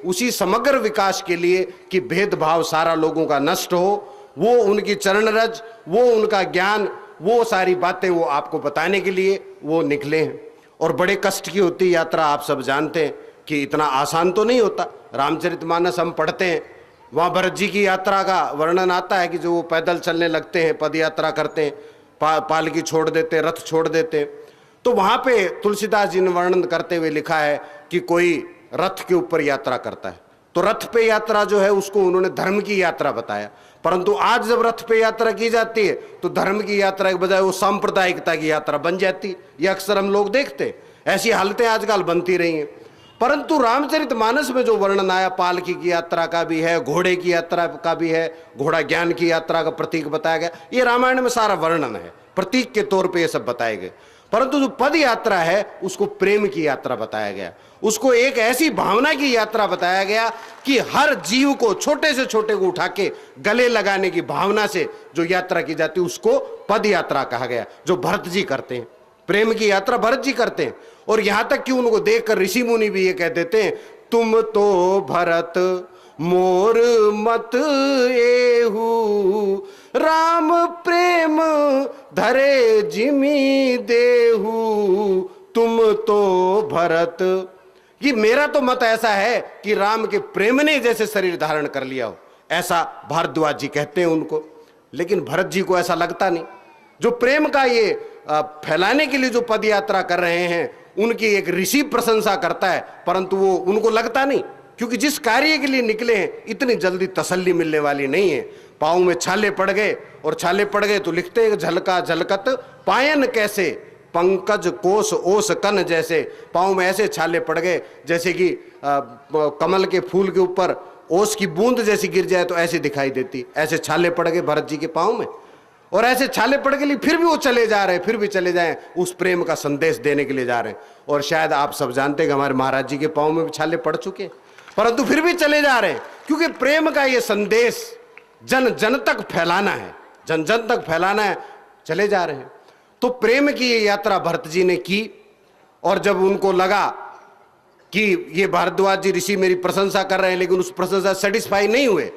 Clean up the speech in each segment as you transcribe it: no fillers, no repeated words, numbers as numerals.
उसी समग्र विकास के लिए कि भेदभाव सारा लोगों का नष्ट हो, वो उनकी चरण रज, वो उनका ज्ञान, वो सारी बातें वो आपको बताने के लिए वो निकले हैं। और बड़े कष्ट की होती यात्रा, आप सब जानते हैं कि इतना आसान तो नहीं होता। रामचरितमानस हम पढ़ते हैं, वहाँ भरत जी की यात्रा का वर्णन आता है कि जो वो पैदल चलने लगते हैं, पद यात्रा करते हैं, पालकी छोड़ देते, रथ छोड़ देते। तो वहाँ पे तुलसीदास जी ने वर्णन करते हुए लिखा है कि कोई रथ के ऊपर यात्रा करता है, तो रथ पे यात्रा जो है उसको उन्होंने धर्म की यात्रा बताया। परंतु आज जब रथ पे यात्रा की जाती है तो धर्म की यात्रा के बजाय वो सांप्रदायिकता की यात्रा बन जाती। ये अक्सर हम लोग देखते, ऐसी हालतें आजकल बनती रही हैं। परंतु रामचरितमानस में जो वर्णन आया, पालकी की यात्रा का भी है, घोड़े की यात्रा का भी है, घोड़ा ज्ञान की यात्रा का प्रतीक बताया गया। ये रामायण में सारा वर्णन है, प्रतीक के तौर पे ये सब बताए गए। परंतु जो पद यात्रा है उसको प्रेम की यात्रा बताया गया, उसको एक ऐसी भावना की यात्रा बताया गया कि हर जीव को, छोटे से छोटे को उठा के गले लगाने की भावना से जो यात्रा की जाती है उसको पद यात्रा कहा गया, जो भरत जी करते हैं। प्रेम की यात्रा भरत जी करते हैं। और यहां तक कि उनको देखकर ऋषि मुनि भी ये कह देते हैं, तुम तो भरत मोर मत एहू, राम प्रेम धरे जिमी देहू, तुम तो भरत। ये मेरा तो मत ऐसा है कि राम के प्रेम ने जैसे शरीर धारण कर लिया हो, ऐसा भारद्वाज जी कहते हैं उनको। लेकिन भरत जी को ऐसा लगता नहीं। जो प्रेम का ये फैलाने के लिए जो पद यात्रा कर रहे हैं उनकी एक ऋषि प्रशंसा करता है, परंतु वो उनको लगता नहीं, क्योंकि जिस कार्य के लिए निकले हैं इतनी जल्दी तसल्ली मिलने वाली नहीं है। पाँव में छाले पड़ गए, और छाले पड़ गए तो लिखते हैं झलका झलकत पायन कैसे, पंकज कोस ओस कन जैसे। पाँव में ऐसे छाले पड़ गए जैसे कि कमल के फूल के ऊपर ओस की बूंद जैसी गिर जाए तो ऐसे दिखाई देती। ऐसे छाले पड़ गए भरत जी के पाँव में, और ऐसे छाले पड़ के लिए फिर भी वो चले जा रहे हैं, फिर भी चले जाएं, उस प्रेम का संदेश देने के लिए जा रहे हैं। और शायद आप सब जानते हैं कि हमारे महाराज जी के पाँव में भी छाले पड़ चुके, परंतु फिर भी चले जा रहे हैं, क्योंकि प्रेम का ये संदेश जन जन तक फैलाना है, जन जन तक फैलाना है, चले जा रहे हैं। तो प्रेम की ये यात्रा भरत जी ने की। और जब उनको लगा कि ये भारद्वाज जी ऋषि मेरी प्रशंसा कर रहे हैं लेकिन उस प्रशंसा सेटिस्फाई नहीं हुए,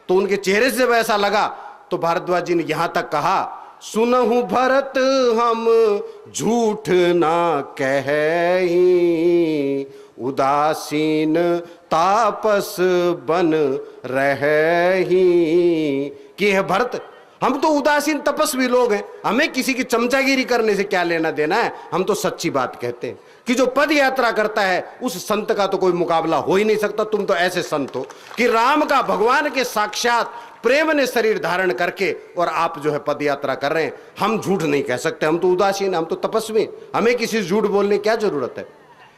तो उनके चेहरे से जब ऐसा लगा तो भारद्वाज जी ने यहां तक कहा, सुनहु भरत हम झूठ ना कहीं, उदासीन तापस बन रही। कि है भरत, हम तो उदासीन तपस्वी लोग हैं, हमें किसी की चमचागिरी करने से क्या लेना देना है। हम तो सच्ची बात कहते हैं कि जो पद यात्रा करता है उस संत का तो कोई मुकाबला हो ही नहीं सकता। तुम तो ऐसे संत हो कि राम का, भगवान के साक्षात प्रेम ने शरीर धारण करके और आप जो है पद यात्रा कर रहे हैं। हम झूठ नहीं कह सकते, हम तो उदासीन, हम तो तपस्वी, हमें किसी झूठ बोलने की क्या जरूरत है।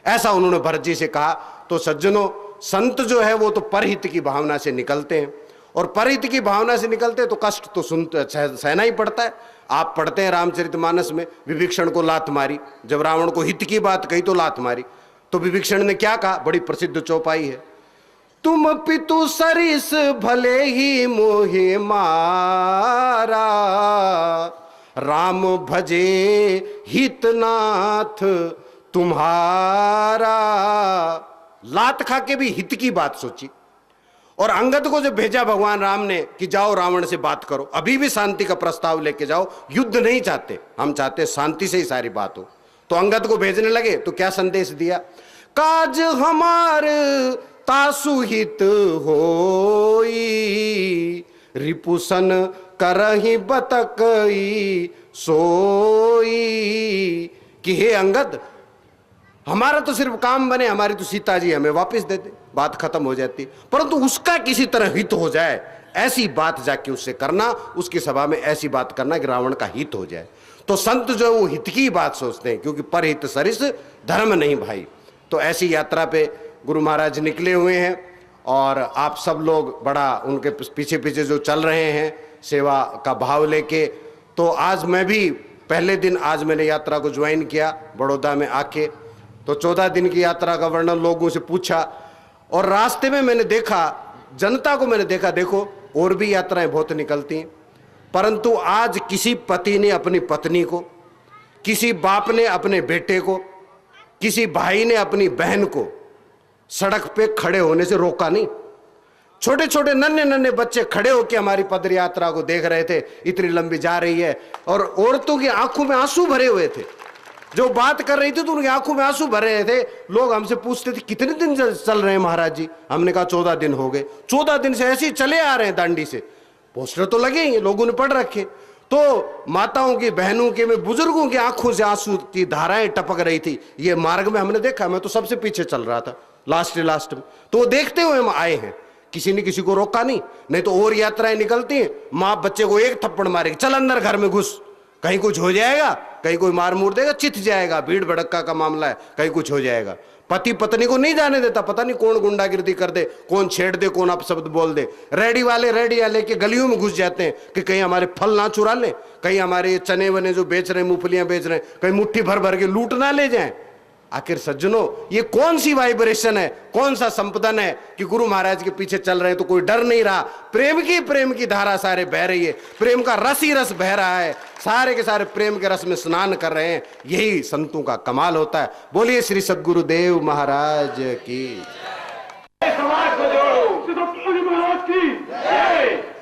ऐसा उन्होंने भरत जी से कहा। तो सज्जनों, संत जो है वो तो परहित की भावना से निकलते हैं, और परहित की भावना से निकलते हैं तो कष्ट तो सहना ही पड़ता है। आप पढ़ते हैं रामचरितमानस में, विभीषण को लात मारी, जब रावण को हित की बात कही तो लात मारी। तो विभीषण ने क्या कहा, बड़ी प्रसिद्ध चौपाई है, तुम पितु सरिस भले ही मोहे मारा, राम भजे हितनाथ तुम्हारा। लात खा के भी हित की बात सोची। और अंगद को जब भेजा भगवान राम ने कि जाओ रावण से बात करो, अभी भी शांति का प्रस्ताव लेके जाओ, युद्ध नहीं चाहते, हम चाहते शांति से ही सारी बात हो। तो अंगद को भेजने लगे तो क्या संदेश दिया, काज हमार तासु हित होई, रिपुसन करहि बतकई सोई। कि हे अंगद, हमारा तो सिर्फ काम बने, हमारी तो सीता जी हमें वापस दे दे, बात खत्म हो जाती। परंतु उसका किसी तरह हित हो जाए, ऐसी बात जाके उससे करना, उसकी सभा में ऐसी बात करना कि रावण का हित हो जाए। तो संत जो है वो हित की बात सोचते हैं, क्योंकि परहित सरिस धर्म नहीं भाई। तो ऐसी यात्रा पे गुरु महाराज निकले हुए हैं, और आप सब लोग बड़ा उनके पीछे पीछे जो चल रहे हैं सेवा का भाव लेके। तो आज मैं भी पहले दिन, आज मैंने यात्रा को ज्वाइन किया बड़ौदा में आके। तो 14 दिन की यात्रा का वर्णन लोगों से पूछा, और रास्ते में मैंने देखा, जनता को मैंने देखा, देखो और भी यात्राएं बहुत निकलती हैं, परंतु आज किसी पति ने अपनी पत्नी को, किसी बाप ने अपने बेटे को, किसी भाई ने अपनी बहन को सड़क पे खड़े होने से रोका नहीं। छोटे छोटे नन्हे नन्हे बच्चे खड़े होकर हमारी पद यात्रा को देख रहे थे, इतनी लंबी जा रही है, और औरतों की आंखों में आंसू भरे हुए थे। जो बात कर रही थी तो उनकी आंखों में आंसू भर रहे थे। लोग हमसे पूछते थे कितने दिन चल रहे हैं महाराज जी? हमने कहा 14 दिन हो गए। 14 दिन से ऐसे ही चले आ रहे हैं दांडी से। पोस्टर तो लगे ही, लोगों ने पढ़ रखे। तो माताओं की, बहनों के, में बुजुर्गों की आंखों से आंसू की धाराएं टपक रही थी। ये मार्ग में हमने देखा। मैं तो सबसे पीछे चल रहा था, लास्ट में। तो वो देखते हुए हम आए हैं, किसी ने किसी को रोका नहीं तो और यात्राएं निकलती हैं, माँ बच्चे को एक थप्पड़ मारेगी, चल अंदर घर में घुस, कहीं कुछ हो जाएगा, कहीं कोई मार मूर देगा, चित जाएगा, भीड़ भड़क्का का मामला है, कहीं कुछ हो जाएगा। पति पत्नी को नहीं जाने देता, पता नहीं कौन गुंडागिर्दी कर दे, कौन छेड़ दे, कौन अपशब्द बोल दे। रेडी वाले लेके गलियों में घुस जाते हैं कि कहीं हमारे फल ना चुरा लें, कहीं हमारे चने वने जो बेच रहे हैं, मूंगफलियां बेच रहे हैं, कहीं मुट्ठी भर भर के लूट ना ले जाएं। आखिर सज्जनों, ये कौन सी वाइब्रेशन है, कौन सा संपदन है कि गुरु महाराज के पीछे चल रहे हैं तो कोई डर नहीं रहा। प्रेम की धारा सारे बह रही है, प्रेम का रस ही रस बह रहा है, सारे के सारे प्रेम के रस में स्नान कर रहे हैं। यही संतों का कमाल होता है। बोलिए श्री सद्गुरुदेव महाराज की। समाज को जोड़ो, महाराज की जय।